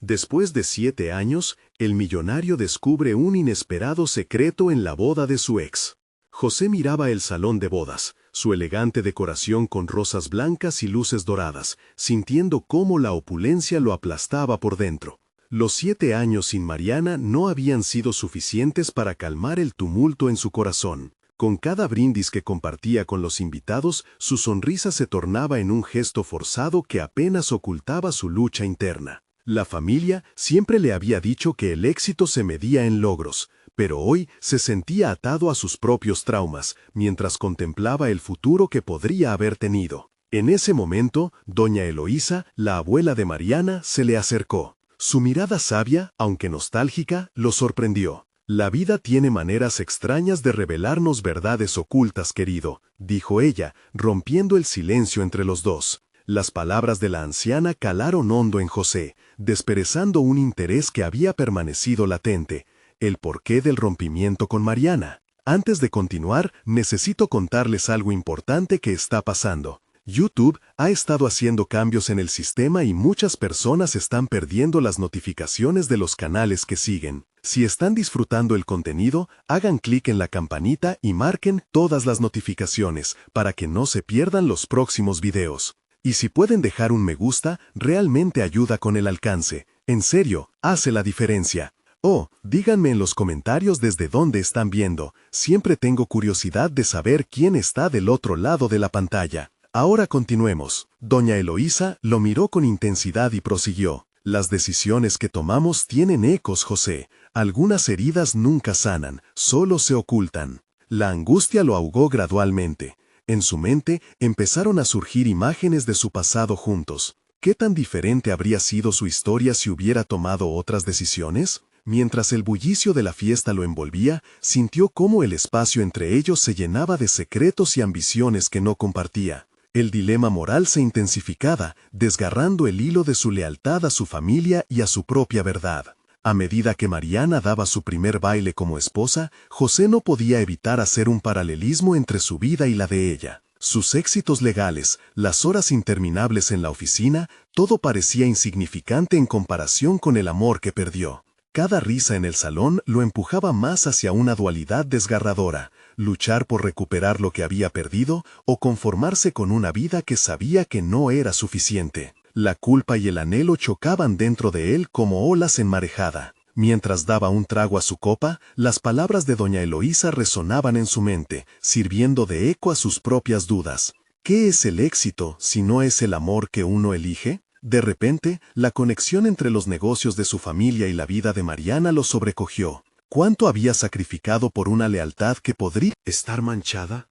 Después de 7 años, el millonario descubre un inesperado secreto en la boda de su ex. José miraba el salón de bodas, su elegante decoración con rosas blancas y luces doradas, sintiendo cómo la opulencia lo aplastaba por dentro. Los 7 años sin Mariana no habían sido suficientes para calmar el tumulto en su corazón. Con cada brindis que compartía con los invitados, su sonrisa se tornaba en un gesto forzado que apenas ocultaba su lucha interna. La familia siempre le había dicho que el éxito se medía en logros, pero hoy se sentía atado a sus propios traumas, mientras contemplaba el futuro que podría haber tenido. En ese momento, doña Eloísa, la abuela de Mariana, se le acercó. Su mirada sabia, aunque nostálgica, lo sorprendió. «La vida tiene maneras extrañas de revelarnos verdades ocultas, querido», dijo ella, rompiendo el silencio entre los dos. Las palabras de la anciana calaron hondo en José, desperezando un interés que había permanecido latente, el porqué del rompimiento con Mariana. Antes de continuar, necesito contarles algo importante que está pasando. YouTube ha estado haciendo cambios en el sistema y muchas personas están perdiendo las notificaciones de los canales que siguen. Si están disfrutando el contenido, hagan clic en la campanita y marquen todas las notificaciones para que no se pierdan los próximos videos. Y si pueden dejar un me gusta, realmente ayuda con el alcance. En serio, hace la diferencia. Oh, díganme en los comentarios desde dónde están viendo. Siempre tengo curiosidad de saber quién está del otro lado de la pantalla. Ahora continuemos. Doña Eloísa lo miró con intensidad y prosiguió. Las decisiones que tomamos tienen ecos, José. Algunas heridas nunca sanan, solo se ocultan. La angustia lo ahogó gradualmente. En su mente empezaron a surgir imágenes de su pasado juntos. ¿Qué tan diferente habría sido su historia si hubiera tomado otras decisiones? Mientras el bullicio de la fiesta lo envolvía, sintió cómo el espacio entre ellos se llenaba de secretos y ambiciones que no compartía. El dilema moral se intensificaba, desgarrando el hilo de su lealtad a su familia y a su propia verdad. A medida que Mariana daba su primer baile como esposa, José no podía evitar hacer un paralelismo entre su vida y la de ella. Sus éxitos legales, las horas interminables en la oficina, todo parecía insignificante en comparación con el amor que perdió. Cada risa en el salón lo empujaba más hacia una dualidad desgarradora, luchar por recuperar lo que había perdido o conformarse con una vida que sabía que no era suficiente. La culpa y el anhelo chocaban dentro de él como olas en marejada. Mientras daba un trago a su copa, las palabras de doña Eloísa resonaban en su mente, sirviendo de eco a sus propias dudas. ¿Qué es el éxito si no es el amor que uno elige? De repente, la conexión entre los negocios de su familia y la vida de Mariana lo sobrecogió. ¿Cuánto había sacrificado por una lealtad que podría estar manchada?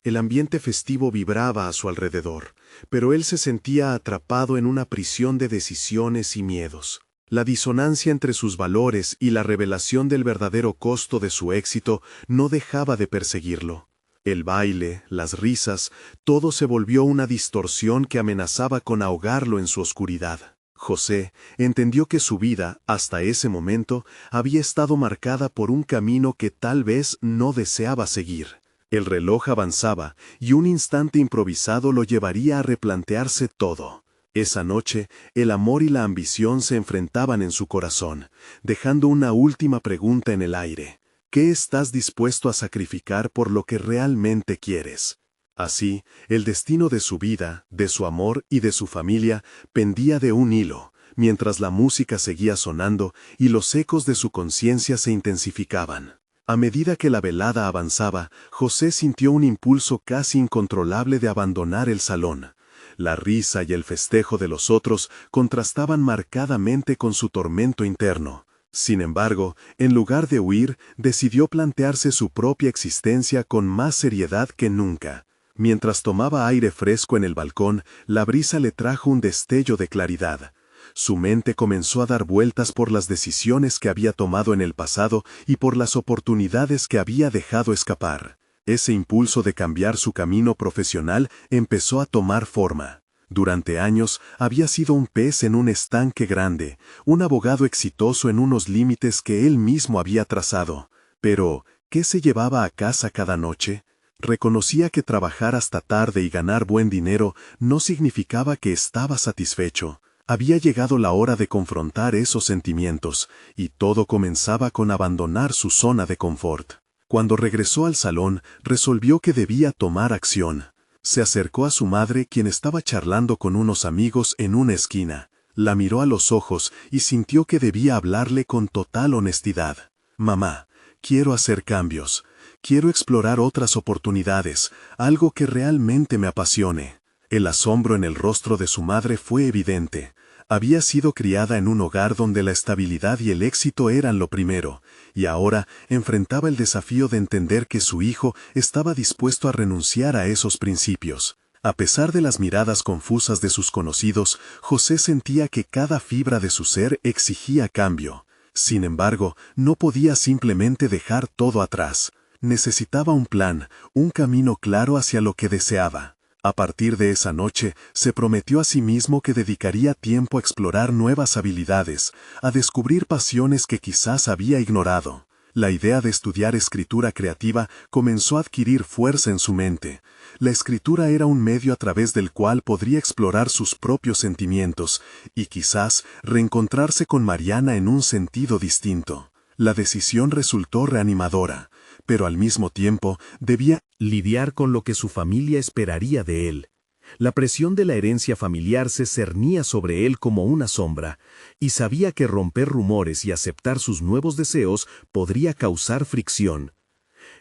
El ambiente festivo vibraba a su alrededor, pero él se sentía atrapado en una prisión de decisiones y miedos. La disonancia entre sus valores y la revelación del verdadero costo de su éxito no dejaba de perseguirlo. El baile, las risas, todo se volvió una distorsión que amenazaba con ahogarlo en su oscuridad. José entendió que su vida, hasta ese momento, había estado marcada por un camino que tal vez no deseaba seguir. El reloj avanzaba, y un instante improvisado lo llevaría a replantearse todo. Esa noche, el amor y la ambición se enfrentaban en su corazón, dejando una última pregunta en el aire. ¿Qué estás dispuesto a sacrificar por lo que realmente quieres? Así, el destino de su vida, de su amor y de su familia pendía de un hilo, mientras la música seguía sonando y los ecos de su conciencia se intensificaban. A medida que la velada avanzaba, José sintió un impulso casi incontrolable de abandonar el salón. La risa y el festejo de los otros contrastaban marcadamente con su tormento interno. Sin embargo, en lugar de huir, decidió plantearse su propia existencia con más seriedad que nunca. Mientras tomaba aire fresco en el balcón, la brisa le trajo un destello de claridad. Su mente comenzó a dar vueltas por las decisiones que había tomado en el pasado y por las oportunidades que había dejado escapar. Ese impulso de cambiar su camino profesional empezó a tomar forma. Durante años había sido un pez en un estanque grande, un abogado exitoso en unos límites que él mismo había trazado. Pero, ¿qué se llevaba a casa cada noche? Reconocía que trabajar hasta tarde y ganar buen dinero no significaba que estaba satisfecho. Había llegado la hora de confrontar esos sentimientos, y todo comenzaba con abandonar su zona de confort. Cuando regresó al salón, resolvió que debía tomar acción. Se acercó a su madre, quien estaba charlando con unos amigos en una esquina. La miró a los ojos y sintió que debía hablarle con total honestidad. «Mamá, quiero hacer cambios. Quiero explorar otras oportunidades, algo que realmente me apasione». El asombro en el rostro de su madre fue evidente. Había sido criada en un hogar donde la estabilidad y el éxito eran lo primero, y ahora enfrentaba el desafío de entender que su hijo estaba dispuesto a renunciar a esos principios. A pesar de las miradas confusas de sus conocidos, José sentía que cada fibra de su ser exigía cambio. Sin embargo, no podía simplemente dejar todo atrás. Necesitaba un plan, un camino claro hacia lo que deseaba. A partir de esa noche, se prometió a sí mismo que dedicaría tiempo a explorar nuevas habilidades, a descubrir pasiones que quizás había ignorado. La idea de estudiar escritura creativa comenzó a adquirir fuerza en su mente. La escritura era un medio a través del cual podría explorar sus propios sentimientos y quizás reencontrarse con Mariana en un sentido distinto. La decisión resultó reanimadora, pero al mismo tiempo debía lidiar con lo que su familia esperaría de él. La presión de la herencia familiar se cernía sobre él como una sombra, y sabía que romper rumores y aceptar sus nuevos deseos podría causar fricción.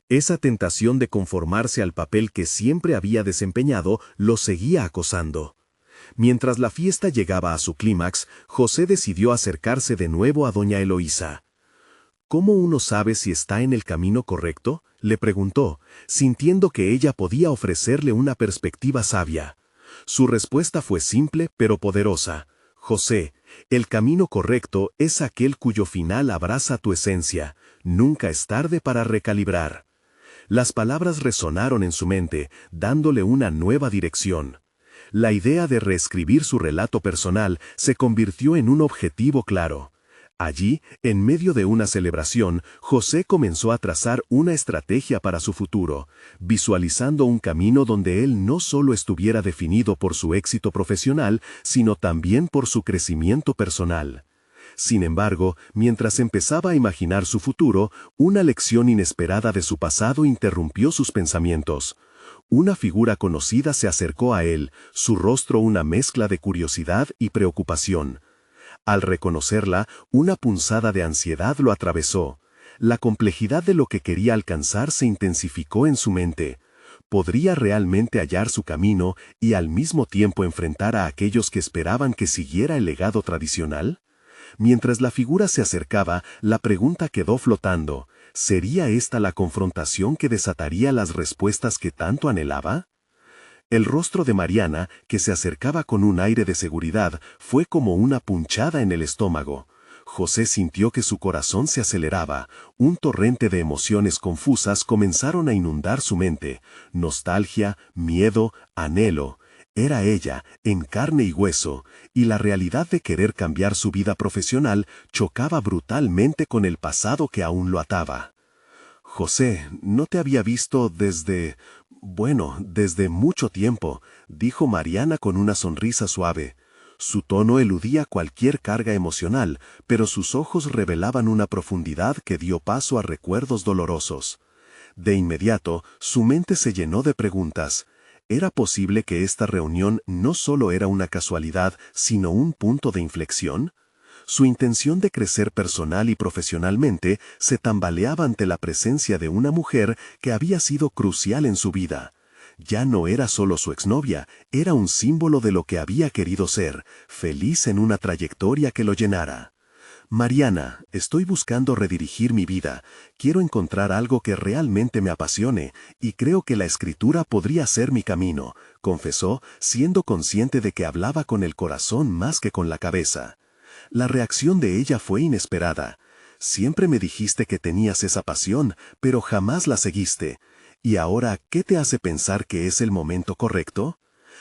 Esa tentación de conformarse al papel que siempre había desempeñado lo seguía acosando. Mientras la fiesta llegaba a su clímax, José decidió acercarse de nuevo a doña Eloísa. «¿Cómo uno sabe si está en el camino correcto?», le preguntó, sintiendo que ella podía ofrecerle una perspectiva sabia. Su respuesta fue simple pero poderosa. «José, el camino correcto es aquel cuyo final abraza tu esencia. Nunca es tarde para recalibrar». Las palabras resonaron en su mente, dándole una nueva dirección. La idea de reescribir su relato personal se convirtió en un objetivo claro. Allí, en medio de una celebración, José comenzó a trazar una estrategia para su futuro, visualizando un camino donde él no solo estuviera definido por su éxito profesional, sino también por su crecimiento personal. Sin embargo, mientras empezaba a imaginar su futuro, una lección inesperada de su pasado interrumpió sus pensamientos. Una figura conocida se acercó a él, su rostro una mezcla de curiosidad y preocupación. Al reconocerla, una punzada de ansiedad lo atravesó. La complejidad de lo que quería alcanzar se intensificó en su mente. ¿Podría realmente hallar su camino y al mismo tiempo enfrentar a aquellos que esperaban que siguiera el legado tradicional? Mientras la figura se acercaba, la pregunta quedó flotando. ¿Sería esta la confrontación que desataría las respuestas que tanto anhelaba? El rostro de Mariana, que se acercaba con un aire de seguridad, fue como una punchada en el estómago. José sintió que su corazón se aceleraba. Un torrente de emociones confusas comenzaron a inundar su mente. Nostalgia, miedo, anhelo. Era ella, en carne y hueso, y la realidad de querer cambiar su vida profesional chocaba brutalmente con el pasado que aún lo ataba. «José, no te había visto desde mucho tiempo», dijo Mariana con una sonrisa suave. Su tono eludía cualquier carga emocional, pero sus ojos revelaban una profundidad que dio paso a recuerdos dolorosos. De inmediato, su mente se llenó de preguntas. ¿Era posible que esta reunión no solo era una casualidad, sino un punto de inflexión? Su intención de crecer personal y profesionalmente se tambaleaba ante la presencia de una mujer que había sido crucial en su vida. Ya no era solo su exnovia, era un símbolo de lo que había querido ser, feliz en una trayectoria que lo llenara. «Mariana, estoy buscando redirigir mi vida. Quiero encontrar algo que realmente me apasione, y creo que la escritura podría ser mi camino», confesó, siendo consciente de que hablaba con el corazón más que con la cabeza. La reacción de ella fue inesperada. «Siempre me dijiste que tenías esa pasión, pero jamás la seguiste. ¿Y ahora qué te hace pensar que es el momento correcto?».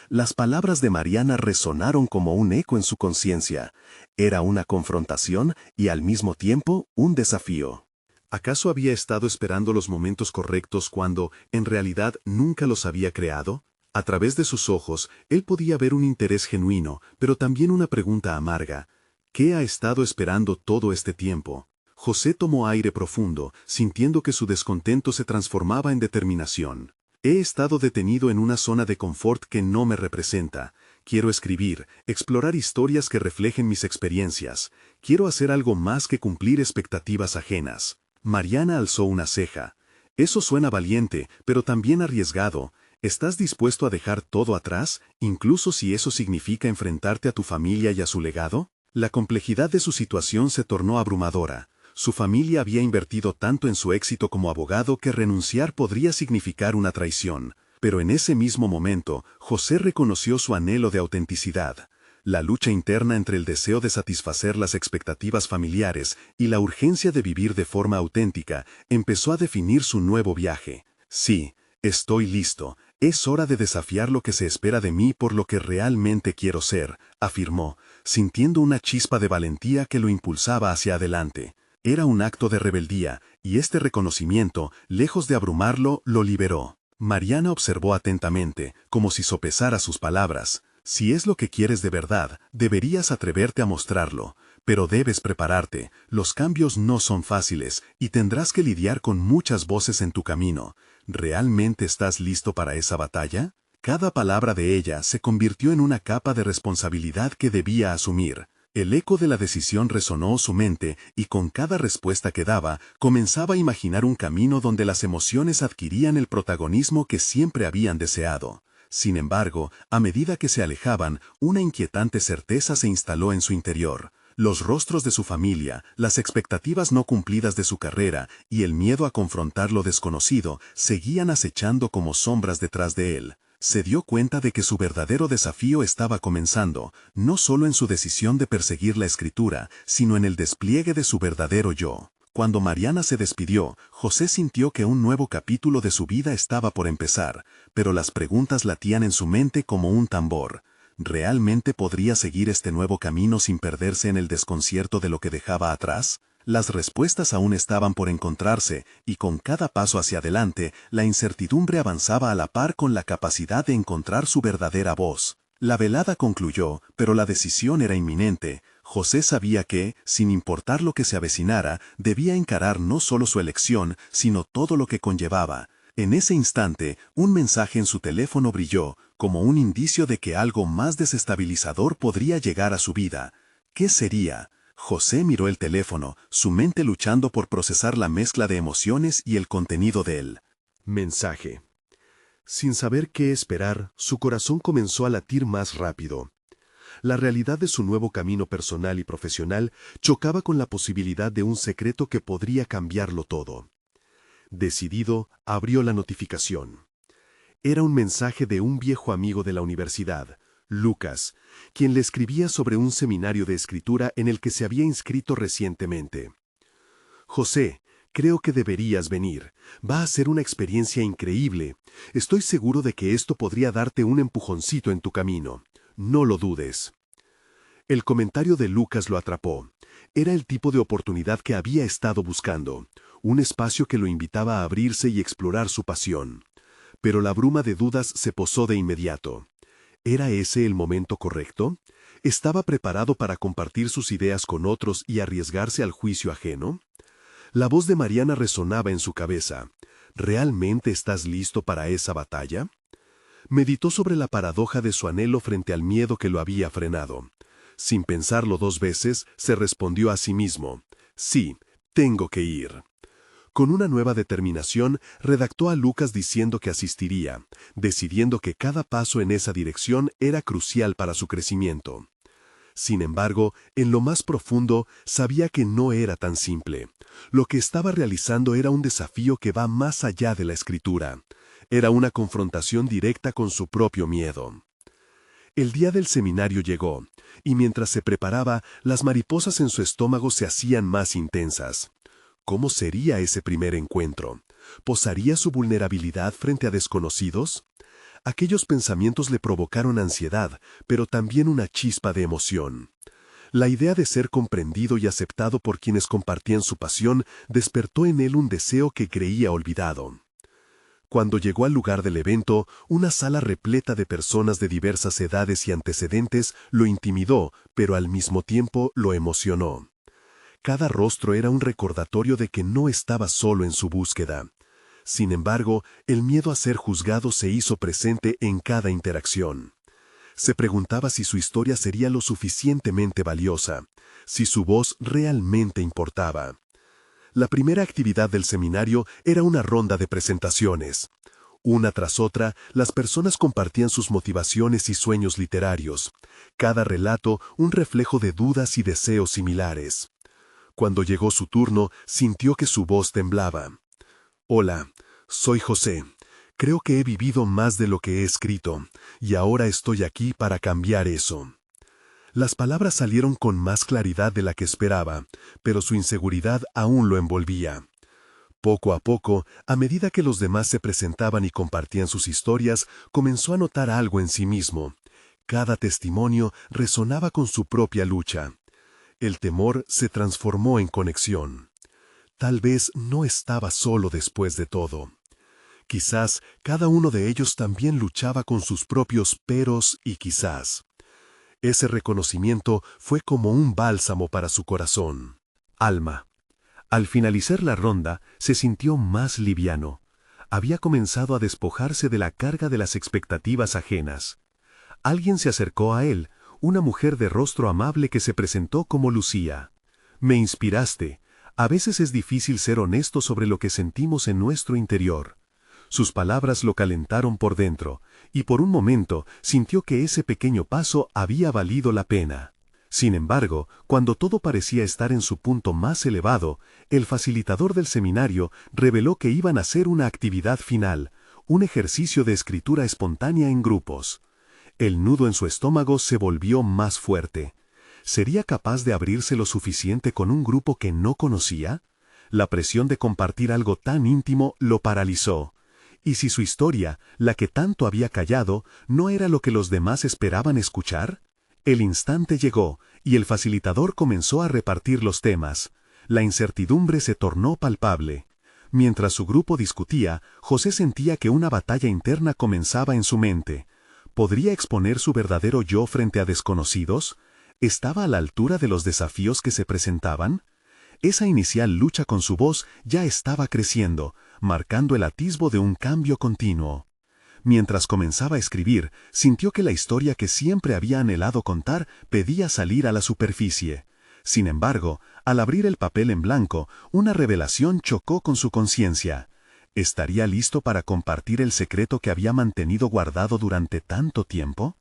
Las palabras de Mariana resonaron como un eco en su conciencia. Era una confrontación y al mismo tiempo un desafío. ¿Acaso había estado esperando los momentos correctos cuando, en realidad, nunca los había creado? A través de sus ojos, él podía ver un interés genuino, pero también una pregunta amarga. ¿Qué ha estado esperando todo este tiempo? José tomó aire profundo, sintiendo que su descontento se transformaba en determinación. He estado detenido en una zona de confort que no me representa. Quiero escribir, explorar historias que reflejen mis experiencias. Quiero hacer algo más que cumplir expectativas ajenas. Mariana alzó una ceja. Eso suena valiente, pero también arriesgado. ¿Estás dispuesto a dejar todo atrás, incluso si eso significa enfrentarte a tu familia y a su legado? La complejidad de su situación se tornó abrumadora. Su familia había invertido tanto en su éxito como abogado que renunciar podría significar una traición. Pero en ese mismo momento, José reconoció su anhelo de autenticidad. La lucha interna entre el deseo de satisfacer las expectativas familiares y la urgencia de vivir de forma auténtica empezó a definir su nuevo viaje. Sí, estoy listo. Es hora de desafiar lo que se espera de mí por lo que realmente quiero ser, afirmó, sintiendo una chispa de valentía que lo impulsaba hacia adelante. Era un acto de rebeldía, y este reconocimiento, lejos de abrumarlo, lo liberó. Mariana observó atentamente, como si sopesara sus palabras. Si es lo que quieres de verdad, deberías atreverte a mostrarlo, pero debes prepararte. Los cambios no son fáciles, y tendrás que lidiar con muchas voces en tu camino. ¿Realmente estás listo para esa batalla? Cada palabra de ella se convirtió en una capa de responsabilidad que debía asumir. El eco de la decisión resonó su mente y con cada respuesta que daba, comenzaba a imaginar un camino donde las emociones adquirían el protagonismo que siempre habían deseado. Sin embargo, a medida que se alejaban, una inquietante certeza se instaló en su interior. Los rostros de su familia, las expectativas no cumplidas de su carrera y el miedo a confrontar lo desconocido seguían acechando como sombras detrás de él. Se dio cuenta de que su verdadero desafío estaba comenzando, no solo en su decisión de perseguir la escritura, sino en el despliegue de su verdadero yo. Cuando Mariana se despidió, José sintió que un nuevo capítulo de su vida estaba por empezar, pero las preguntas latían en su mente como un tambor. ¿Realmente podría seguir este nuevo camino sin perderse en el desconcierto de lo que dejaba atrás? Las respuestas aún estaban por encontrarse, y con cada paso hacia adelante, la incertidumbre avanzaba a la par con la capacidad de encontrar su verdadera voz. La velada concluyó, pero la decisión era inminente. José sabía que, sin importar lo que se avecinara, debía encarar no solo su elección, sino todo lo que conllevaba. En ese instante, un mensaje en su teléfono brilló, como un indicio de que algo más desestabilizador podría llegar a su vida. ¿Qué sería? José miró el teléfono, su mente luchando por procesar la mezcla de emociones y el contenido de él. Mensaje. Sin saber qué esperar, su corazón comenzó a latir más rápido. La realidad de su nuevo camino personal y profesional chocaba con la posibilidad de un secreto que podría cambiarlo todo. Decidido, abrió la notificación. Era un mensaje de un viejo amigo de la universidad, Lucas, quien le escribía sobre un seminario de escritura en el que se había inscrito recientemente. José, creo que deberías venir. Va a ser una experiencia increíble. Estoy seguro de que esto podría darte un empujoncito en tu camino. No lo dudes. El comentario de Lucas lo atrapó. Era el tipo de oportunidad que había estado buscando, un espacio que lo invitaba a abrirse y explorar su pasión. Pero la bruma de dudas se posó de inmediato. ¿Era ese el momento correcto? ¿Estaba preparado para compartir sus ideas con otros y arriesgarse al juicio ajeno? La voz de Mariana resonaba en su cabeza. ¿Realmente estás listo para esa batalla? Meditó sobre la paradoja de su anhelo frente al miedo que lo había frenado. Sin pensarlo dos veces, se respondió a sí mismo: sí, tengo que ir. Con una nueva determinación, redactó a Lucas diciendo que asistiría, decidiendo que cada paso en esa dirección era crucial para su crecimiento. Sin embargo, en lo más profundo, sabía que no era tan simple. Lo que estaba realizando era un desafío que va más allá de la escritura. Era una confrontación directa con su propio miedo. El día del seminario llegó, y mientras se preparaba, las mariposas en su estómago se hacían más intensas. ¿Cómo sería ese primer encuentro? ¿Posaría su vulnerabilidad frente a desconocidos? Aquellos pensamientos le provocaron ansiedad, pero también una chispa de emoción. La idea de ser comprendido y aceptado por quienes compartían su pasión despertó en él un deseo que creía olvidado. Cuando llegó al lugar del evento, una sala repleta de personas de diversas edades y antecedentes lo intimidó, pero al mismo tiempo lo emocionó. Cada rostro era un recordatorio de que no estaba solo en su búsqueda. Sin embargo, el miedo a ser juzgado se hizo presente en cada interacción. Se preguntaba si su historia sería lo suficientemente valiosa, si su voz realmente importaba. La primera actividad del seminario era una ronda de presentaciones. Una tras otra, las personas compartían sus motivaciones y sueños literarios. Cada relato un reflejo de dudas y deseos similares. Cuando llegó su turno, sintió que su voz temblaba. Hola, soy José. Creo que he vivido más de lo que he escrito, y ahora estoy aquí para cambiar eso. Las palabras salieron con más claridad de la que esperaba, pero su inseguridad aún lo envolvía. Poco a poco, a medida que los demás se presentaban y compartían sus historias, comenzó a notar algo en sí mismo. Cada testimonio resonaba con su propia lucha. El temor se transformó en conexión. Tal vez no estaba solo después de todo. Quizás cada uno de ellos también luchaba con sus propios peros y quizás. Ese reconocimiento fue como un bálsamo para su corazón. Alma. Al finalizar la ronda, se sintió más liviano. Había comenzado a despojarse de la carga de las expectativas ajenas. Alguien se acercó a él, una mujer de rostro amable que se presentó como Lucía. Me inspiraste. A veces es difícil ser honesto sobre lo que sentimos en nuestro interior. Sus palabras lo calentaron por dentro, y por un momento sintió que ese pequeño paso había valido la pena. Sin embargo, cuando todo parecía estar en su punto más elevado, el facilitador del seminario reveló que iban a hacer una actividad final, un ejercicio de escritura espontánea en grupos. El nudo en su estómago se volvió más fuerte. ¿Sería capaz de abrirse lo suficiente con un grupo que no conocía? La presión de compartir algo tan íntimo lo paralizó. ¿Y si su historia, la que tanto había callado, no era lo que los demás esperaban escuchar? El instante llegó, y el facilitador comenzó a repartir los temas. La incertidumbre se tornó palpable. Mientras su grupo discutía, José sentía que una batalla interna comenzaba en su mente. ¿Podría exponer su verdadero yo frente a desconocidos? ¿Estaba a la altura de los desafíos que se presentaban? Esa inicial lucha con su voz ya estaba creciendo, marcando el atisbo de un cambio continuo. Mientras comenzaba a escribir, sintió que la historia que siempre había anhelado contar pedía salir a la superficie. Sin embargo, al abrir el papel en blanco, una revelación chocó con su conciencia. ¿Estaría listo para compartir el secreto que había mantenido guardado durante tanto tiempo?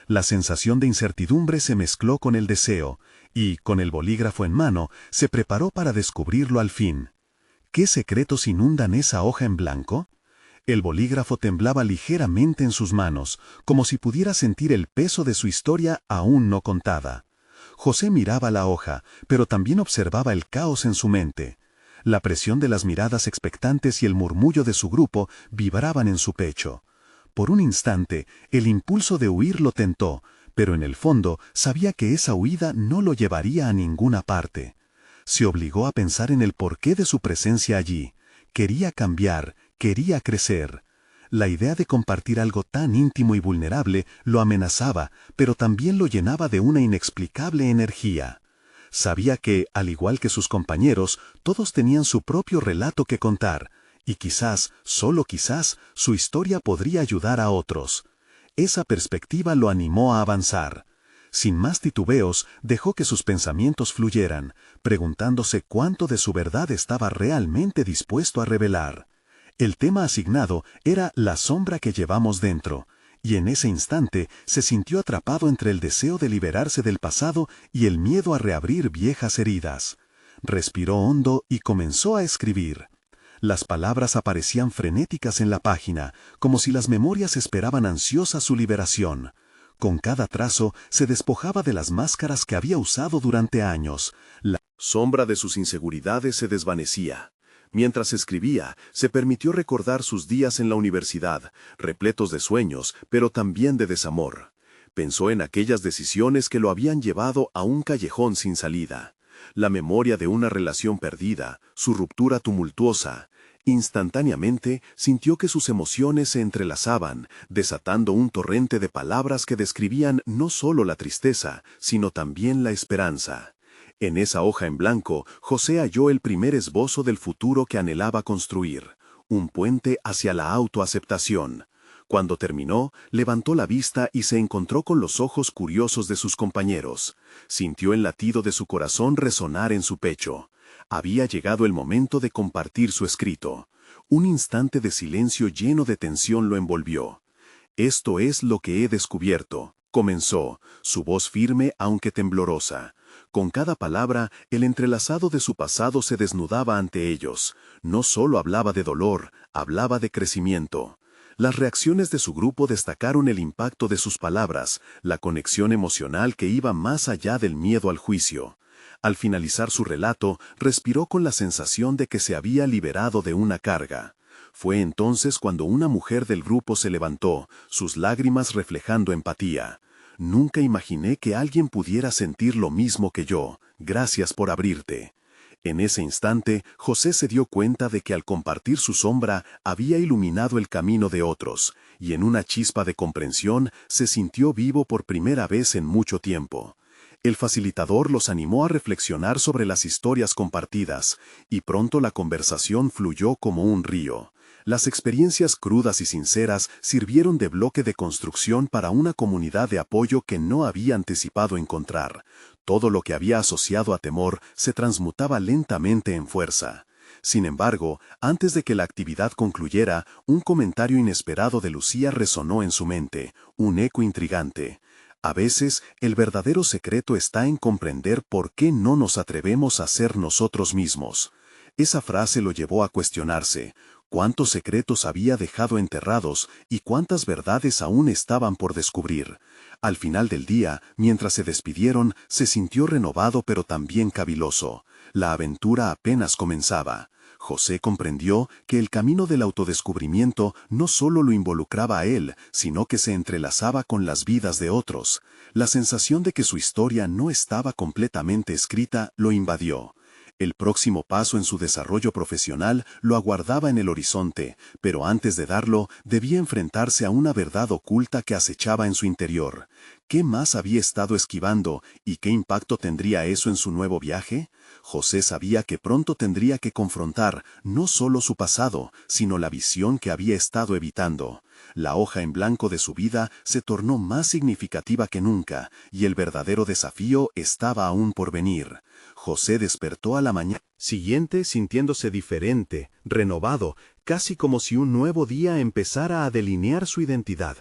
La sensación de incertidumbre se mezcló con el deseo, y, con el bolígrafo en mano, se preparó para descubrirlo al fin. ¿Qué secretos inundan esa hoja en blanco? El bolígrafo temblaba ligeramente en sus manos, como si pudiera sentir el peso de su historia aún no contada. José miraba la hoja, pero también observaba el caos en su mente. La presión de las miradas expectantes y el murmullo de su grupo vibraban en su pecho. Por un instante, el impulso de huir lo tentó, pero en el fondo sabía que esa huida no lo llevaría a ninguna parte. Se obligó a pensar en el porqué de su presencia allí. Quería cambiar, quería crecer. La idea de compartir algo tan íntimo y vulnerable lo amenazaba, pero también lo llenaba de una inexplicable energía. Sabía que, al igual que sus compañeros, todos tenían su propio relato que contar, y quizás, solo quizás, su historia podría ayudar a otros. Esa perspectiva lo animó a avanzar. Sin más titubeos, dejó que sus pensamientos fluyeran, preguntándose cuánto de su verdad estaba realmente dispuesto a revelar. El tema asignado era la sombra que llevamos dentro, y en ese instante se sintió atrapado entre el deseo de liberarse del pasado y el miedo a reabrir viejas heridas. Respiró hondo y comenzó a escribir. Las palabras aparecían frenéticas en la página, como si las memorias esperaban ansiosas su liberación. Con cada trazo se despojaba de las máscaras que había usado durante años. La sombra de sus inseguridades se desvanecía. Mientras escribía, se permitió recordar sus días en la universidad, repletos de sueños, pero también de desamor. Pensó en aquellas decisiones que lo habían llevado a un callejón sin salida. La memoria de una relación perdida, su ruptura tumultuosa. Instantáneamente sintió que sus emociones se entrelazaban, desatando un torrente de palabras que describían no solo la tristeza, sino también la esperanza. En esa hoja en blanco, José halló el primer esbozo del futuro que anhelaba construir, un puente hacia la autoaceptación. Cuando terminó, levantó la vista y se encontró con los ojos curiosos de sus compañeros. Sintió el latido de su corazón resonar en su pecho. Había llegado el momento de compartir su escrito. Un instante de silencio lleno de tensión lo envolvió. «Esto es lo que he descubierto», comenzó, su voz firme aunque temblorosa. Con cada palabra, el entrelazado de su pasado se desnudaba ante ellos. No solo hablaba de dolor, hablaba de crecimiento. Las reacciones de su grupo destacaron el impacto de sus palabras, la conexión emocional que iba más allá del miedo al juicio. Al finalizar su relato, respiró con la sensación de que se había liberado de una carga. Fue entonces cuando una mujer del grupo se levantó, sus lágrimas reflejando empatía. «Nunca imaginé que alguien pudiera sentir lo mismo que yo. Gracias por abrirte». En ese instante, José se dio cuenta de que al compartir su sombra había iluminado el camino de otros, y en una chispa de comprensión se sintió vivo por primera vez en mucho tiempo. El facilitador los animó a reflexionar sobre las historias compartidas, y pronto la conversación fluyó como un río. Las experiencias crudas y sinceras sirvieron de bloque de construcción para una comunidad de apoyo que no había anticipado encontrar. Todo lo que había asociado a temor se transmutaba lentamente en fuerza. Sin embargo, antes de que la actividad concluyera, un comentario inesperado de Lucía resonó en su mente, un eco intrigante. A veces, el verdadero secreto está en comprender por qué no nos atrevemos a ser nosotros mismos. Esa frase lo llevó a cuestionarse. ¿Cuántos secretos había dejado enterrados y cuántas verdades aún estaban por descubrir? Al final del día, mientras se despidieron, se sintió renovado pero también caviloso. La aventura apenas comenzaba. José comprendió que el camino del autodescubrimiento no solo lo involucraba a él, sino que se entrelazaba con las vidas de otros. La sensación de que su historia no estaba completamente escrita lo invadió. El próximo paso en su desarrollo profesional lo aguardaba en el horizonte, pero antes de darlo, debía enfrentarse a una verdad oculta que acechaba en su interior. ¿Qué más había estado esquivando y qué impacto tendría eso en su nuevo viaje? José sabía que pronto tendría que confrontar no solo su pasado, sino la visión que había estado evitando. La hoja en blanco de su vida se tornó más significativa que nunca, y el verdadero desafío estaba aún por venir. José despertó a la mañana siguiente sintiéndose diferente, renovado, casi como si un nuevo día empezara a delinear su identidad.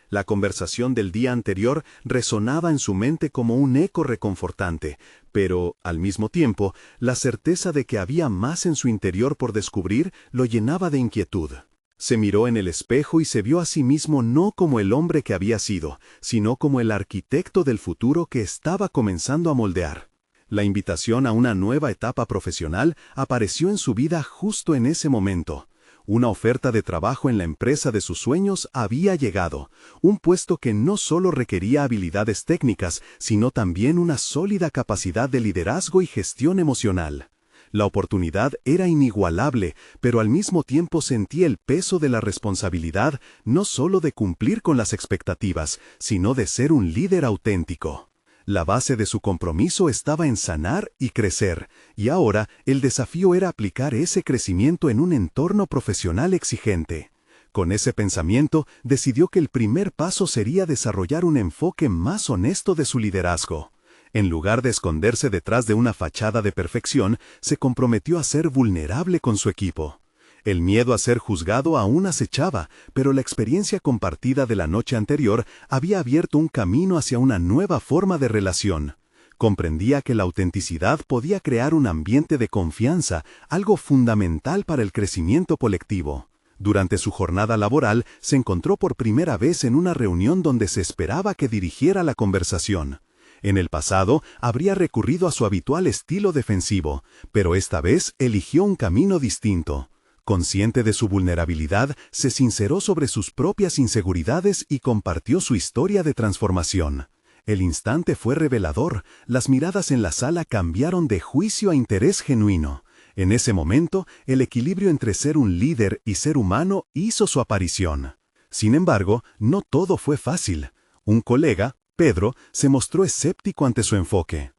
La conversación del día anterior resonaba en su mente como un eco reconfortante, pero, al mismo tiempo, la certeza de que había más en su interior por descubrir lo llenaba de inquietud. Se miró en el espejo y se vio a sí mismo no como el hombre que había sido, sino como el arquitecto del futuro que estaba comenzando a moldear. La invitación a una nueva etapa profesional apareció en su vida justo en ese momento. Una oferta de trabajo en la empresa de sus sueños había llegado, un puesto que no solo requería habilidades técnicas, sino también una sólida capacidad de liderazgo y gestión emocional. La oportunidad era inigualable, pero al mismo tiempo sentía el peso de la responsabilidad no solo de cumplir con las expectativas, sino de ser un líder auténtico. La base de su compromiso estaba en sanar y crecer, y ahora el desafío era aplicar ese crecimiento en un entorno profesional exigente. Con ese pensamiento, decidió que el primer paso sería desarrollar un enfoque más honesto de su liderazgo. En lugar de esconderse detrás de una fachada de perfección, se comprometió a ser vulnerable con su equipo. El miedo a ser juzgado aún acechaba, pero la experiencia compartida de la noche anterior había abierto un camino hacia una nueva forma de relación. Comprendía que la autenticidad podía crear un ambiente de confianza, algo fundamental para el crecimiento colectivo. Durante su jornada laboral, se encontró por primera vez en una reunión donde se esperaba que dirigiera la conversación. En el pasado, habría recurrido a su habitual estilo defensivo, pero esta vez eligió un camino distinto. Consciente de su vulnerabilidad, se sinceró sobre sus propias inseguridades y compartió su historia de transformación. El instante fue revelador, las miradas en la sala cambiaron de juicio a interés genuino. En ese momento, el equilibrio entre ser un líder y ser humano hizo su aparición. Sin embargo, no todo fue fácil. Un colega, Pedro, se mostró escéptico ante su enfoque.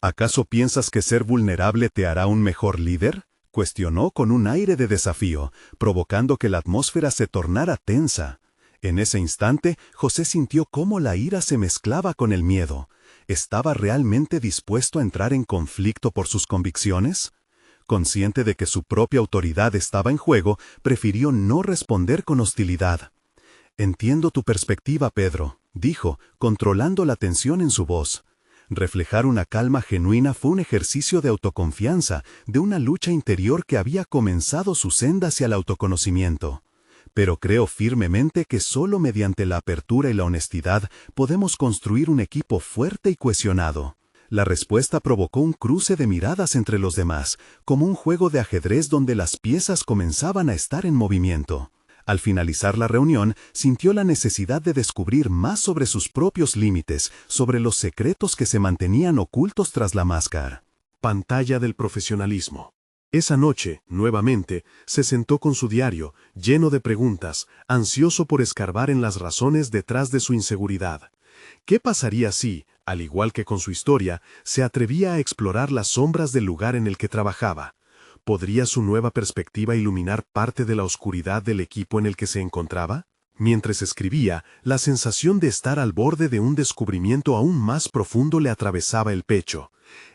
¿Acaso piensas que ser vulnerable te hará un mejor líder?, cuestionó con un aire de desafío, provocando que la atmósfera se tornara tensa. En ese instante, José sintió cómo la ira se mezclaba con el miedo. ¿Estaba realmente dispuesto a entrar en conflicto por sus convicciones? Consciente de que su propia autoridad estaba en juego, prefirió no responder con hostilidad. «Entiendo tu perspectiva, Pedro», dijo, controlando la tensión en su voz. Reflejar una calma genuina fue un ejercicio de autoconfianza, de una lucha interior que había comenzado su senda hacia el autoconocimiento. Pero creo firmemente que solo mediante la apertura y la honestidad podemos construir un equipo fuerte y cohesionado. La respuesta provocó un cruce de miradas entre los demás, como un juego de ajedrez donde las piezas comenzaban a estar en movimiento. Al finalizar la reunión, sintió la necesidad de descubrir más sobre sus propios límites, sobre los secretos que se mantenían ocultos tras la máscara. Pantalla del profesionalismo. Esa noche, nuevamente, se sentó con su diario, lleno de preguntas, ansioso por escarbar en las razones detrás de su inseguridad. ¿Qué pasaría si, al igual que con su historia, se atrevía a explorar las sombras del lugar en el que trabajaba? ¿Podría su nueva perspectiva iluminar parte de la oscuridad del equipo en el que se encontraba? Mientras escribía, la sensación de estar al borde de un descubrimiento aún más profundo le atravesaba el pecho.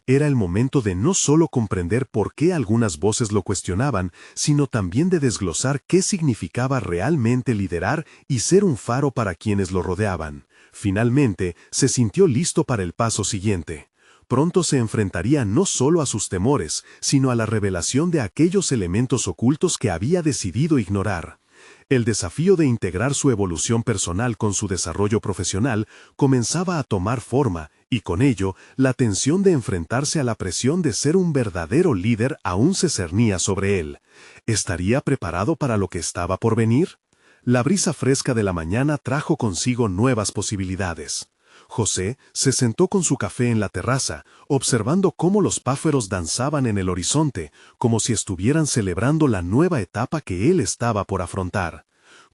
Era el momento de no solo comprender por qué algunas voces lo cuestionaban, sino también de desglosar qué significaba realmente liderar y ser un faro para quienes lo rodeaban. Finalmente, se sintió listo para el paso siguiente. Pronto se enfrentaría no solo a sus temores, sino a la revelación de aquellos elementos ocultos que había decidido ignorar. El desafío de integrar su evolución personal con su desarrollo profesional comenzaba a tomar forma, y con ello, la tensión de enfrentarse a la presión de ser un verdadero líder aún se cernía sobre él. ¿Estaría preparado para lo que estaba por venir? La brisa fresca de la mañana trajo consigo nuevas posibilidades. José se sentó con su café en la terraza, observando cómo los pájaros danzaban en el horizonte, como si estuvieran celebrando la nueva etapa que él estaba por afrontar.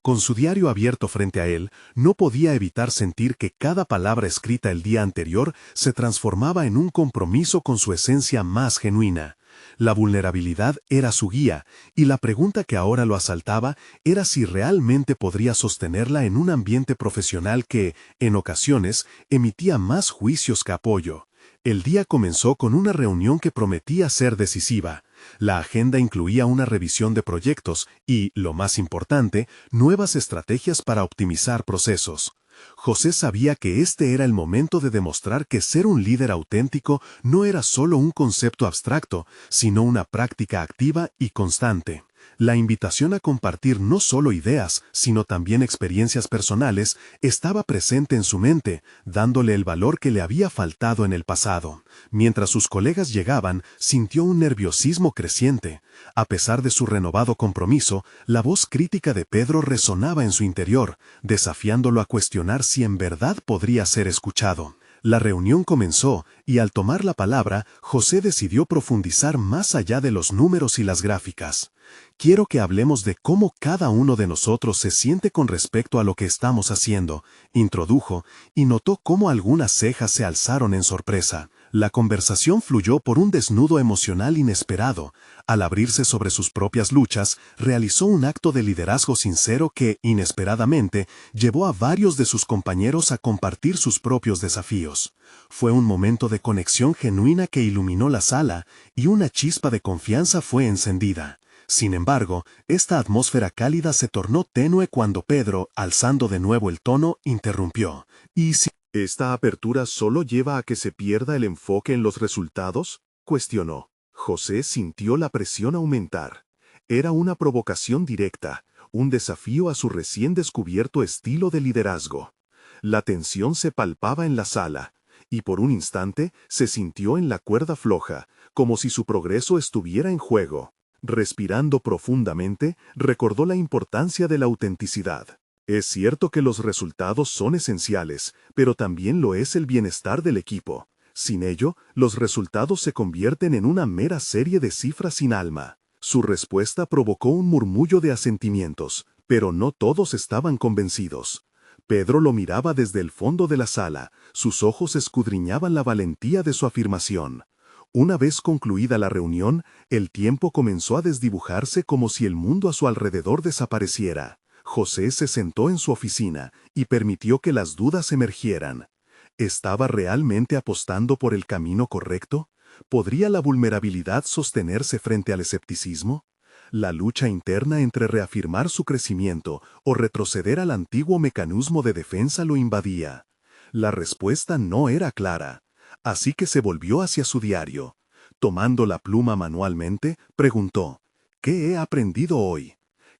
Con su diario abierto frente a él, no podía evitar sentir que cada palabra escrita el día anterior se transformaba en un compromiso con su esencia más genuina. La vulnerabilidad era su guía, y la pregunta que ahora lo asaltaba era si realmente podría sostenerla en un ambiente profesional que, en ocasiones, emitía más juicios que apoyo. El día comenzó con una reunión que prometía ser decisiva. La agenda incluía una revisión de proyectos y, lo más importante, nuevas estrategias para optimizar procesos. José sabía que este era el momento de demostrar que ser un líder auténtico no era solo un concepto abstracto, sino una práctica activa y constante. La invitación a compartir no solo ideas, sino también experiencias personales, estaba presente en su mente, dándole el valor que le había faltado en el pasado. Mientras sus colegas llegaban, sintió un nerviosismo creciente. A pesar de su renovado compromiso, la voz crítica de Pedro resonaba en su interior, desafiándolo a cuestionar si en verdad podría ser escuchado. La reunión comenzó, y al tomar la palabra, José decidió profundizar más allá de los números y las gráficas. Quiero que hablemos de cómo cada uno de nosotros se siente con respecto a lo que estamos haciendo, introdujo, y notó cómo algunas cejas se alzaron en sorpresa. La conversación fluyó por un desnudo emocional inesperado. Al abrirse sobre sus propias luchas, realizó un acto de liderazgo sincero que, inesperadamente, llevó a varios de sus compañeros a compartir sus propios desafíos. Fue un momento de conexión genuina que iluminó la sala, y una chispa de confianza fue encendida. Sin embargo, esta atmósfera cálida se tornó tenue cuando Pedro, alzando de nuevo el tono, interrumpió. ¿Y si esta apertura solo lleva a que se pierda el enfoque en los resultados?, cuestionó. José sintió la presión aumentar. Era una provocación directa, un desafío a su recién descubierto estilo de liderazgo. La tensión se palpaba en la sala, y por un instante se sintió en la cuerda floja, como si su progreso estuviera en juego. Respirando profundamente, recordó la importancia de la autenticidad. Es cierto que los resultados son esenciales, pero también lo es el bienestar del equipo. Sin ello, los resultados se convierten en una mera serie de cifras sin alma. Su respuesta provocó un murmullo de asentimientos, pero no todos estaban convencidos. Pedro lo miraba desde el fondo de la sala, sus ojos escudriñaban la valentía de su afirmación. Una vez concluida la reunión, el tiempo comenzó a desdibujarse como si el mundo a su alrededor desapareciera. José se sentó en su oficina y permitió que las dudas emergieran. ¿Estaba realmente apostando por el camino correcto? ¿Podría la vulnerabilidad sostenerse frente al escepticismo? La lucha interna entre reafirmar su crecimiento o retroceder al antiguo mecanismo de defensa lo invadía. La respuesta no era clara, así que se volvió hacia su diario. Tomando la pluma manualmente, preguntó, ¿qué he aprendido hoy?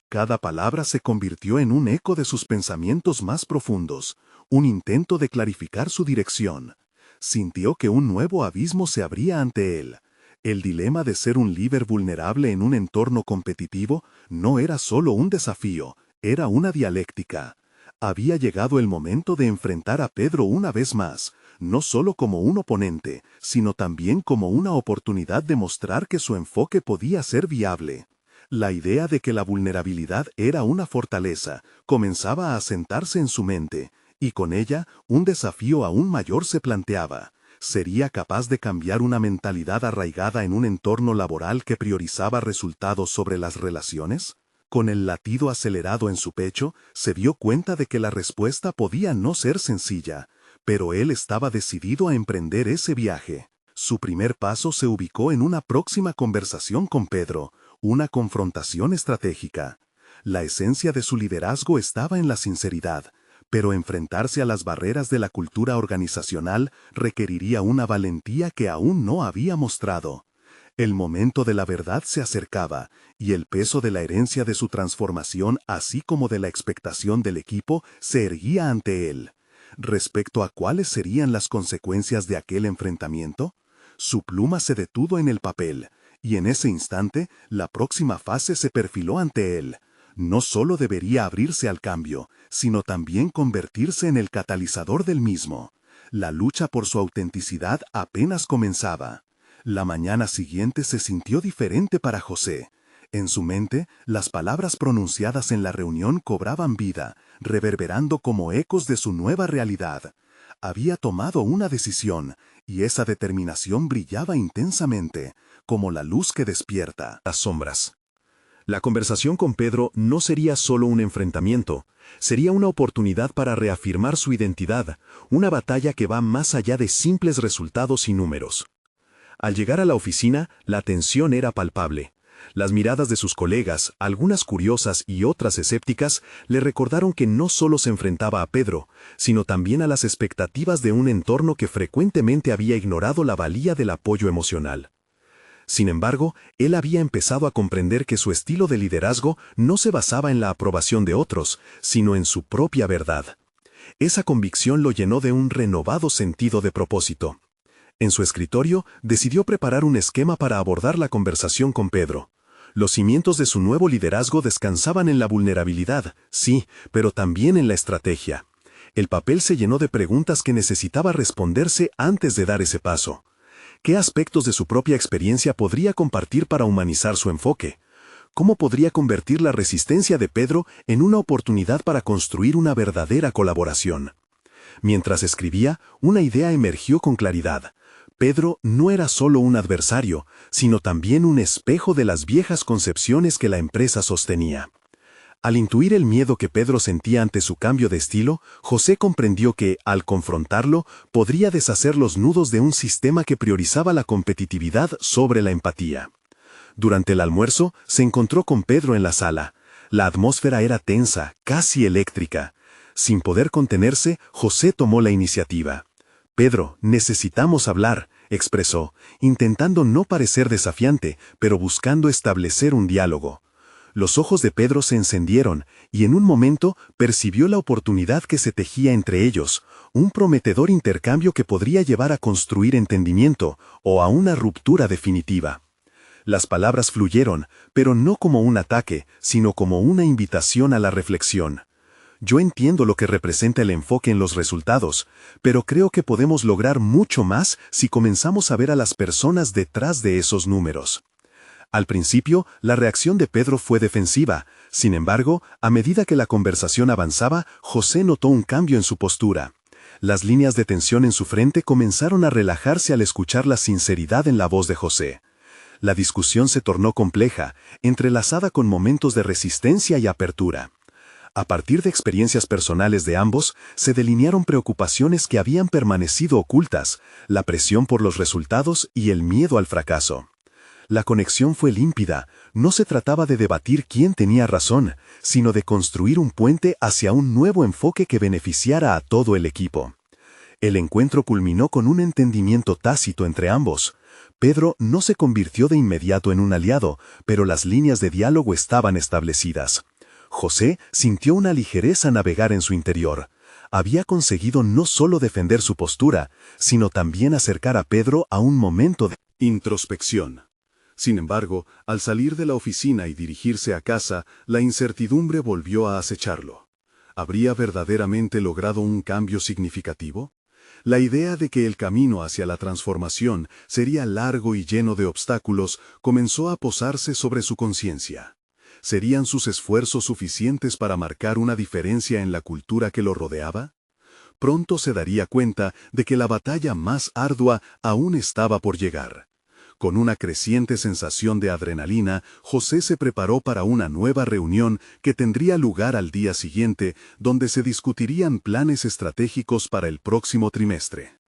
Cada palabra se convirtió en un eco de sus pensamientos más profundos, un intento de clarificar su dirección. Sintió que un nuevo abismo se abría ante él. El dilema de ser un líder vulnerable en un entorno competitivo no era solo un desafío, era una dialéctica. Había llegado el momento de enfrentar a Pedro una vez más, no solo como un oponente, sino también como una oportunidad de mostrar que su enfoque podía ser viable. La idea de que la vulnerabilidad era una fortaleza comenzaba a asentarse en su mente, y con ella un desafío aún mayor se planteaba. ¿Sería capaz de cambiar una mentalidad arraigada en un entorno laboral que priorizaba resultados sobre las relaciones? Con el latido acelerado en su pecho, se dio cuenta de que la respuesta podía no ser sencilla, pero él estaba decidido a emprender ese viaje. Su primer paso se ubicó en una próxima conversación con Pedro, una confrontación estratégica. La esencia de su liderazgo estaba en la sinceridad, pero enfrentarse a las barreras de la cultura organizacional requeriría una valentía que aún no había mostrado. El momento de la verdad se acercaba, y el peso de la herencia de su transformación, así como de la expectación del equipo, se erguía ante él. Respecto a cuáles serían las consecuencias de aquel enfrentamiento, su pluma se detuvo en el papel, y en ese instante la próxima fase se perfiló ante él. No solo debería abrirse al cambio, sino también convertirse en el catalizador del mismo. La lucha por su autenticidad apenas comenzaba. La mañana siguiente se sintió diferente para José. En su mente, las palabras pronunciadas en la reunión cobraban vida, reverberando como ecos de su nueva realidad. Había tomado una decisión, y esa determinación brillaba intensamente, como la luz que despierta las sombras. La conversación con Pedro no sería solo un enfrentamiento, sería una oportunidad para reafirmar su identidad, una batalla que va más allá de simples resultados y números. Al llegar a la oficina, la tensión era palpable. Las miradas de sus colegas, algunas curiosas y otras escépticas, le recordaron que no solo se enfrentaba a Pedro, sino también a las expectativas de un entorno que frecuentemente había ignorado la valía del apoyo emocional. Sin embargo, él había empezado a comprender que su estilo de liderazgo no se basaba en la aprobación de otros, sino en su propia verdad. Esa convicción lo llenó de un renovado sentido de propósito. En su escritorio, decidió preparar un esquema para abordar la conversación con Pedro. Los cimientos de su nuevo liderazgo descansaban en la vulnerabilidad, sí, pero también en la estrategia. El papel se llenó de preguntas que necesitaba responderse antes de dar ese paso. ¿Qué aspectos de su propia experiencia podría compartir para humanizar su enfoque? ¿Cómo podría convertir la resistencia de Pedro en una oportunidad para construir una verdadera colaboración? Mientras escribía, una idea emergió con claridad. Pedro no era solo un adversario, sino también un espejo de las viejas concepciones que la empresa sostenía. Al intuir el miedo que Pedro sentía ante su cambio de estilo, José comprendió que, al confrontarlo, podría deshacer los nudos de un sistema que priorizaba la competitividad sobre la empatía. Durante el almuerzo, se encontró con Pedro en la sala. La atmósfera era tensa, casi eléctrica. Sin poder contenerse, José tomó la iniciativa. «Pedro, necesitamos hablar», expresó, intentando no parecer desafiante, pero buscando establecer un diálogo. Los ojos de Pedro se encendieron, y en un momento percibió la oportunidad que se tejía entre ellos, un prometedor intercambio que podría llevar a construir entendimiento o a una ruptura definitiva. Las palabras fluyeron, pero no como un ataque, sino como una invitación a la reflexión. Yo entiendo lo que representa el enfoque en los resultados, pero creo que podemos lograr mucho más si comenzamos a ver a las personas detrás de esos números. Al principio, la reacción de Pedro fue defensiva. Sin embargo, a medida que la conversación avanzaba, José notó un cambio en su postura. Las líneas de tensión en su frente comenzaron a relajarse al escuchar la sinceridad en la voz de José. La discusión se tornó compleja, entrelazada con momentos de resistencia y apertura. A partir de experiencias personales de ambos, se delinearon preocupaciones que habían permanecido ocultas, la presión por los resultados y el miedo al fracaso. La conexión fue límpida, no se trataba de debatir quién tenía razón, sino de construir un puente hacia un nuevo enfoque que beneficiara a todo el equipo. El encuentro culminó con un entendimiento tácito entre ambos. Pedro no se convirtió de inmediato en un aliado, pero las líneas de diálogo estaban establecidas. José sintió una ligereza navegar en su interior. Había conseguido no solo defender su postura, sino también acercar a Pedro a un momento de introspección. Sin embargo, al salir de la oficina y dirigirse a casa, la incertidumbre volvió a acecharlo. ¿Habría verdaderamente logrado un cambio significativo? La idea de que el camino hacia la transformación sería largo y lleno de obstáculos comenzó a posarse sobre su conciencia. ¿Serían sus esfuerzos suficientes para marcar una diferencia en la cultura que lo rodeaba? Pronto se daría cuenta de que la batalla más ardua aún estaba por llegar. Con una creciente sensación de adrenalina, José se preparó para una nueva reunión que tendría lugar al día siguiente, donde se discutirían planes estratégicos para el próximo trimestre.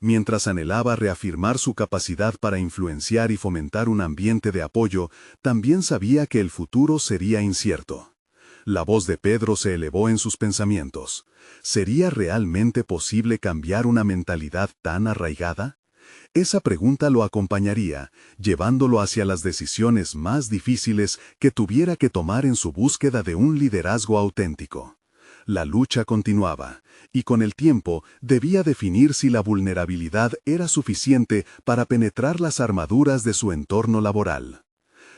Mientras anhelaba reafirmar su capacidad para influenciar y fomentar un ambiente de apoyo, también sabía que el futuro sería incierto. La voz de Pedro se elevó en sus pensamientos. ¿Sería realmente posible cambiar una mentalidad tan arraigada? Esa pregunta lo acompañaría, llevándolo hacia las decisiones más difíciles que tuviera que tomar en su búsqueda de un liderazgo auténtico. La lucha continuaba, y con el tiempo debía definir si la vulnerabilidad era suficiente para penetrar las armaduras de su entorno laboral.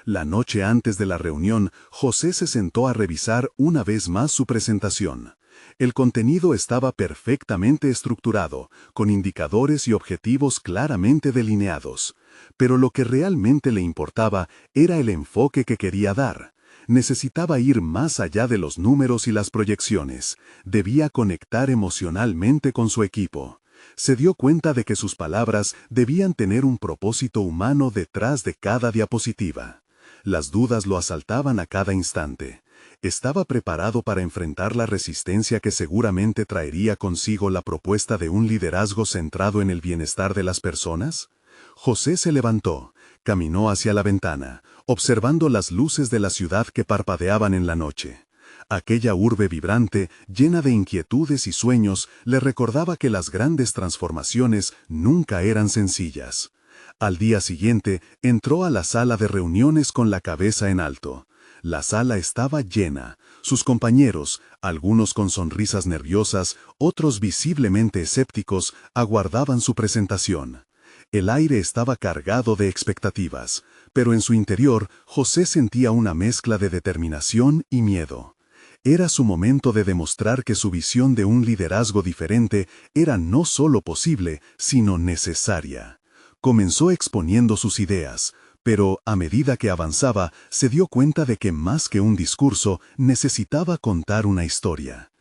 La noche antes de la reunión, José se sentó a revisar una vez más su presentación. El contenido estaba perfectamente estructurado, con indicadores y objetivos claramente delineados. Pero lo que realmente le importaba era el enfoque que quería dar. Necesitaba ir más allá de los números y las proyecciones. Debía conectar emocionalmente con su equipo. Se dio cuenta de que sus palabras debían tener un propósito humano detrás de cada diapositiva. Las dudas lo asaltaban a cada instante. ¿Estaba preparado para enfrentar la resistencia que seguramente traería consigo la propuesta de un liderazgo centrado en el bienestar de las personas? José se levantó, caminó hacia la ventana, observando las luces de la ciudad que parpadeaban en la noche. Aquella urbe vibrante, llena de inquietudes y sueños, le recordaba que las grandes transformaciones nunca eran sencillas. Al día siguiente, entró a la sala de reuniones con la cabeza en alto. La sala estaba llena. Sus compañeros, algunos con sonrisas nerviosas, otros visiblemente escépticos, aguardaban su presentación. El aire estaba cargado de expectativas, pero en su interior, José sentía una mezcla de determinación y miedo. Era su momento de demostrar que su visión de un liderazgo diferente era no solo posible, sino necesaria. Comenzó exponiendo sus ideas, pero a medida que avanzaba, se dio cuenta de que más que un discurso, necesitaba contar una historia.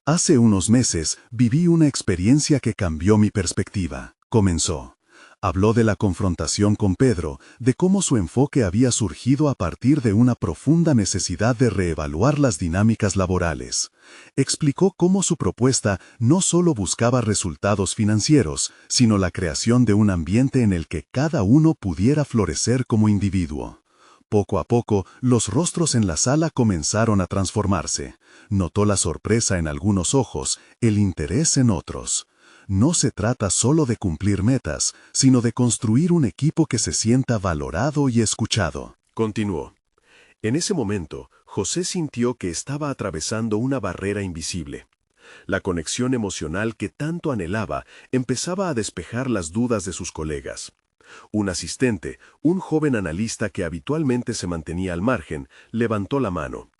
Hace unos meses viví una experiencia que cambió mi perspectiva, comenzó. Habló de la confrontación con Pedro, de cómo su enfoque había surgido a partir de una profunda necesidad de reevaluar las dinámicas laborales. Explicó cómo su propuesta no solo buscaba resultados financieros, sino la creación de un ambiente en el que cada uno pudiera florecer como individuo. Poco a poco, los rostros en la sala comenzaron a transformarse. Notó la sorpresa en algunos ojos, el interés en otros. No se trata solo de cumplir metas, sino de construir un equipo que se sienta valorado y escuchado. Continuó. En ese momento, José sintió que estaba atravesando una barrera invisible. La conexión emocional que tanto anhelaba empezaba a despejar las dudas de sus colegas. Un asistente, un joven analista que habitualmente se mantenía al margen, levantó la mano.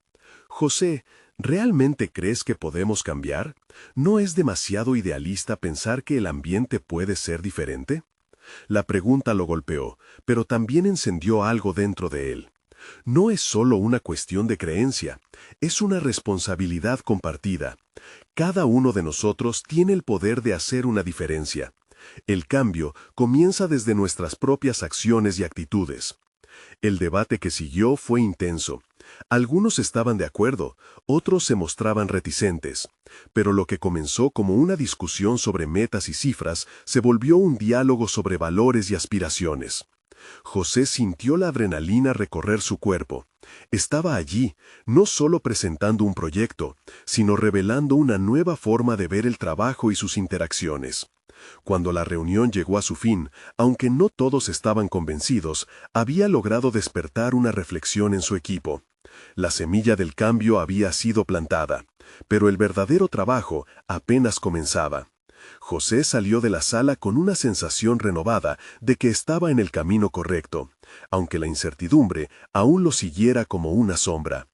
«José, ¿Realmente crees que podemos cambiar? ¿No es demasiado idealista pensar que el ambiente puede ser diferente? La pregunta lo golpeó, pero también encendió algo dentro de él. No es solo una cuestión de creencia, es una responsabilidad compartida. Cada uno de nosotros tiene el poder de hacer una diferencia. El cambio comienza desde nuestras propias acciones y actitudes. El debate que siguió fue intenso. Algunos estaban de acuerdo, otros se mostraban reticentes. Pero lo que comenzó como una discusión sobre metas y cifras se volvió un diálogo sobre valores y aspiraciones. José sintió la adrenalina recorrer su cuerpo. Estaba allí, no solo presentando un proyecto, sino revelando una nueva forma de ver el trabajo y sus interacciones. Cuando la reunión llegó a su fin, aunque no todos estaban convencidos, había logrado despertar una reflexión en su equipo. La semilla del cambio había sido plantada, pero el verdadero trabajo apenas comenzaba. José salió de la sala con una sensación renovada de que estaba en el camino correcto, aunque la incertidumbre aún lo siguiera como una sombra.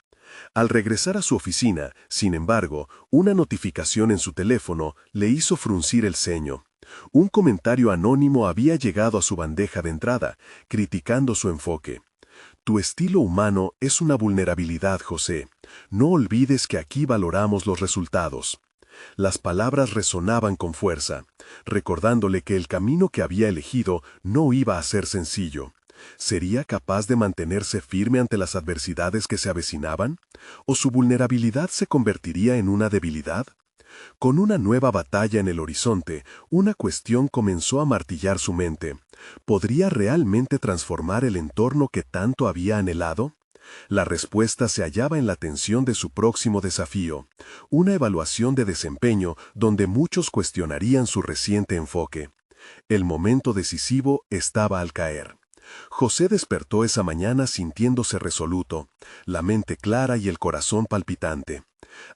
Al regresar a su oficina, sin embargo, una notificación en su teléfono le hizo fruncir el ceño. Un comentario anónimo había llegado a su bandeja de entrada, criticando su enfoque. Tu estilo humano es una vulnerabilidad, José. No olvides que aquí valoramos los resultados. Las palabras resonaban con fuerza, recordándole que el camino que había elegido no iba a ser sencillo. ¿Sería capaz de mantenerse firme ante las adversidades que se avecinaban? ¿O su vulnerabilidad se convertiría en una debilidad? Con una nueva batalla en el horizonte, una cuestión comenzó a martillar su mente. ¿Podría realmente transformar el entorno que tanto había anhelado? La respuesta se hallaba en la tensión de su próximo desafío, una evaluación de desempeño donde muchos cuestionarían su reciente enfoque. El momento decisivo estaba al caer. José despertó esa mañana sintiéndose resoluto, la mente clara y el corazón palpitante.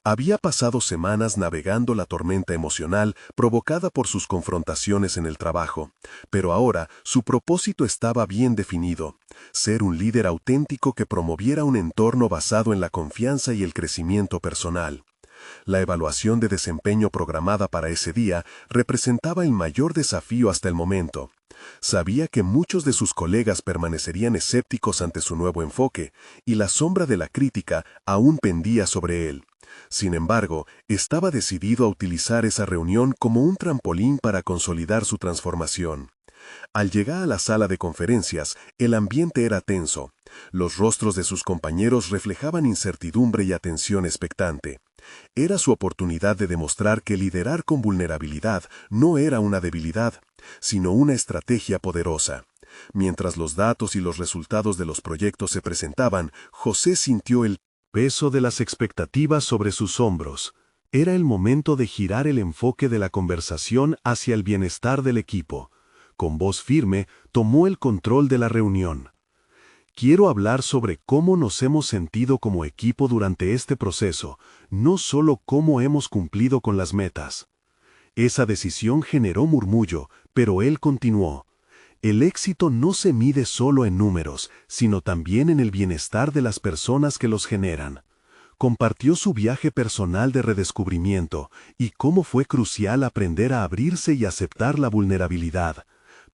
Había pasado semanas navegando la tormenta emocional provocada por sus confrontaciones en el trabajo, pero ahora su propósito estaba bien definido: ser un líder auténtico que promoviera un entorno basado en la confianza y el crecimiento personal. La evaluación de desempeño programada para ese día representaba el mayor desafío hasta el momento. Sabía que muchos de sus colegas permanecerían escépticos ante su nuevo enfoque, y la sombra de la crítica aún pendía sobre él. Sin embargo, estaba decidido a utilizar esa reunión como un trampolín para consolidar su transformación. Al llegar a la sala de conferencias, el ambiente era tenso. Los rostros de sus compañeros reflejaban incertidumbre y atención expectante. Era su oportunidad de demostrar que liderar con vulnerabilidad no era una debilidad, sino una estrategia poderosa. Mientras los datos y los resultados de los proyectos se presentaban, José sintió el peso de las expectativas sobre sus hombros. Era el momento de girar el enfoque de la conversación hacia el bienestar del equipo. Con voz firme, tomó el control de la reunión. Quiero hablar sobre cómo nos hemos sentido como equipo durante este proceso, no solo cómo hemos cumplido con las metas. Esa decisión generó murmullo, pero él continuó. El éxito no se mide solo en números, sino también en el bienestar de las personas que los generan. Compartió su viaje personal de redescubrimiento y cómo fue crucial aprender a abrirse y aceptar la vulnerabilidad.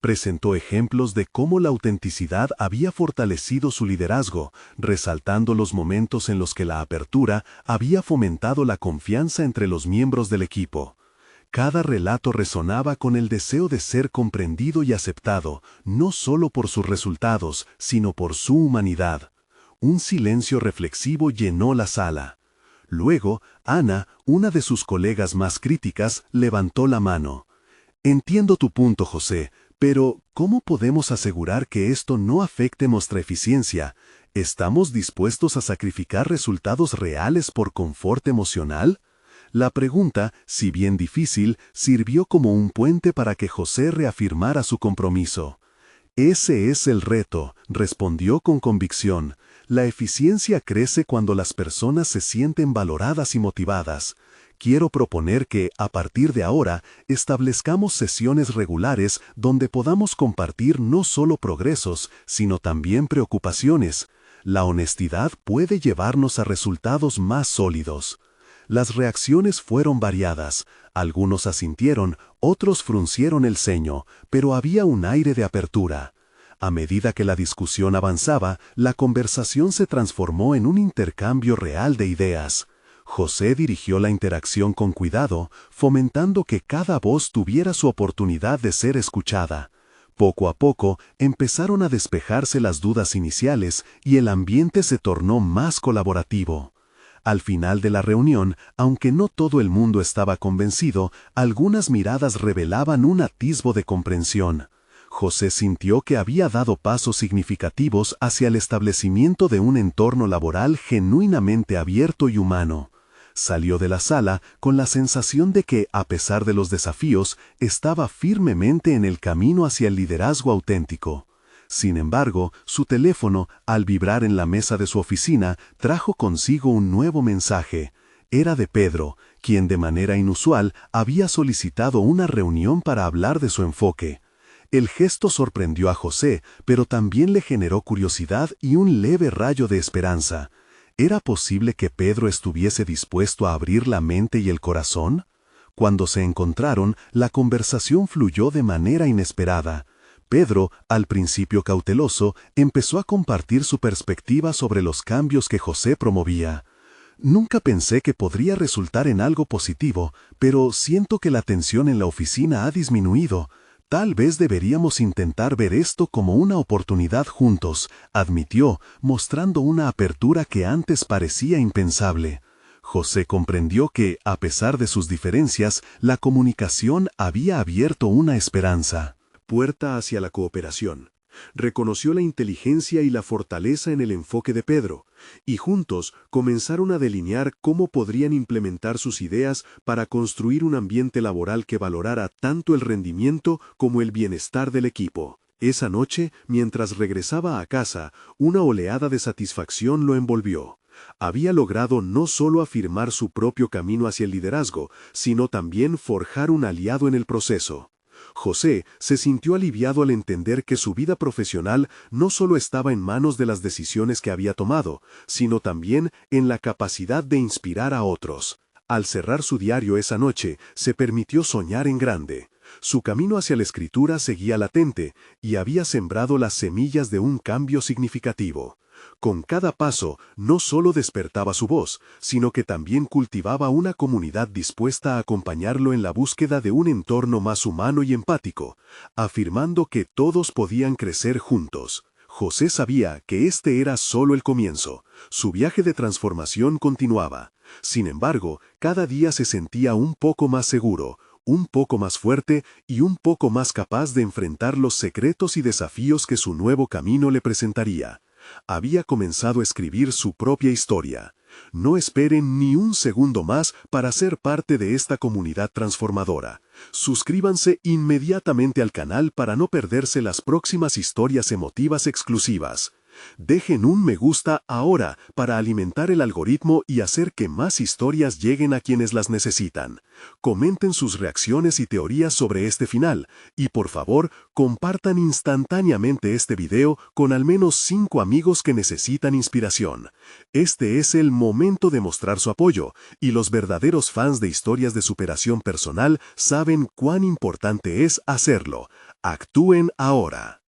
Presentó ejemplos de cómo la autenticidad había fortalecido su liderazgo, resaltando los momentos en los que la apertura había fomentado la confianza entre los miembros del equipo. Cada relato resonaba con el deseo de ser comprendido y aceptado, no solo por sus resultados, sino por su humanidad. Un silencio reflexivo llenó la sala. Luego, Ana, una de sus colegas más críticas, levantó la mano. Entiendo tu punto, José, pero ¿cómo podemos asegurar que esto no afecte nuestra eficiencia? ¿Estamos dispuestos a sacrificar resultados reales por confort emocional? La pregunta, si bien difícil, sirvió como un puente para que José reafirmara su compromiso. Ese es el reto, respondió con convicción. La eficiencia crece cuando las personas se sienten valoradas y motivadas. Quiero proponer que, a partir de ahora, establezcamos sesiones regulares donde podamos compartir no solo progresos, sino también preocupaciones. La honestidad puede llevarnos a resultados más sólidos. Las reacciones fueron variadas. Algunos asintieron, otros fruncieron el ceño, pero había un aire de apertura. A medida que la discusión avanzaba, la conversación se transformó en un intercambio real de ideas. José dirigió la interacción con cuidado, fomentando que cada voz tuviera su oportunidad de ser escuchada. Poco a poco, empezaron a despejarse las dudas iniciales y el ambiente se tornó más colaborativo. Al final de la reunión, aunque no todo el mundo estaba convencido, algunas miradas revelaban un atisbo de comprensión. José sintió que había dado pasos significativos hacia el establecimiento de un entorno laboral genuinamente abierto y humano. Salió de la sala con la sensación de que, a pesar de los desafíos, estaba firmemente en el camino hacia el liderazgo auténtico. Sin embargo, su teléfono, al vibrar en la mesa de su oficina, trajo consigo un nuevo mensaje. Era de Pedro, quien de manera inusual había solicitado una reunión para hablar de su enfoque. El gesto sorprendió a José, pero también le generó curiosidad y un leve rayo de esperanza. ¿Era posible que Pedro estuviese dispuesto a abrir la mente y el corazón? Cuando se encontraron, la conversación fluyó de manera inesperada. Pedro, al principio cauteloso, empezó a compartir su perspectiva sobre los cambios que José promovía. Nunca pensé que podría resultar en algo positivo, pero siento que la tensión en la oficina ha disminuido. Tal vez deberíamos intentar ver esto como una oportunidad juntos, admitió, mostrando una apertura que antes parecía impensable. José comprendió que, a pesar de sus diferencias, la comunicación había abierto una esperanza. Puerta hacia la cooperación. Reconoció la inteligencia y la fortaleza en el enfoque de Pedro, y juntos comenzaron a delinear cómo podrían implementar sus ideas para construir un ambiente laboral que valorara tanto el rendimiento como el bienestar del equipo. Esa noche, mientras regresaba a casa, una oleada de satisfacción lo envolvió. Había logrado no solo afirmar su propio camino hacia el liderazgo, sino también forjar un aliado en el proceso. José se sintió aliviado al entender que su vida profesional no solo estaba en manos de las decisiones que había tomado, sino también en la capacidad de inspirar a otros. Al cerrar su diario esa noche, se permitió soñar en grande. Su camino hacia la escritura seguía latente y había sembrado las semillas de un cambio significativo. Con cada paso, no solo despertaba su voz, sino que también cultivaba una comunidad dispuesta a acompañarlo en la búsqueda de un entorno más humano y empático, afirmando que todos podían crecer juntos. José sabía que este era solo el comienzo. Su viaje de transformación continuaba. Sin embargo, cada día se sentía un poco más seguro, un poco más fuerte y un poco más capaz de enfrentar los secretos y desafíos que su nuevo camino le presentaría. Había comenzado a escribir su propia historia. No esperen ni un segundo más para ser parte de esta comunidad transformadora. Suscríbanse inmediatamente al canal para no perderse las próximas historias emotivas exclusivas. Dejen un me gusta ahora para alimentar el algoritmo y hacer que más historias lleguen a quienes las necesitan. Comenten sus reacciones y teorías sobre este final, y por favor, compartan instantáneamente este video con al menos 5 amigos que necesitan inspiración. Este es el momento de mostrar su apoyo, y los verdaderos fans de historias de superación personal saben cuán importante es hacerlo. Actúen ahora.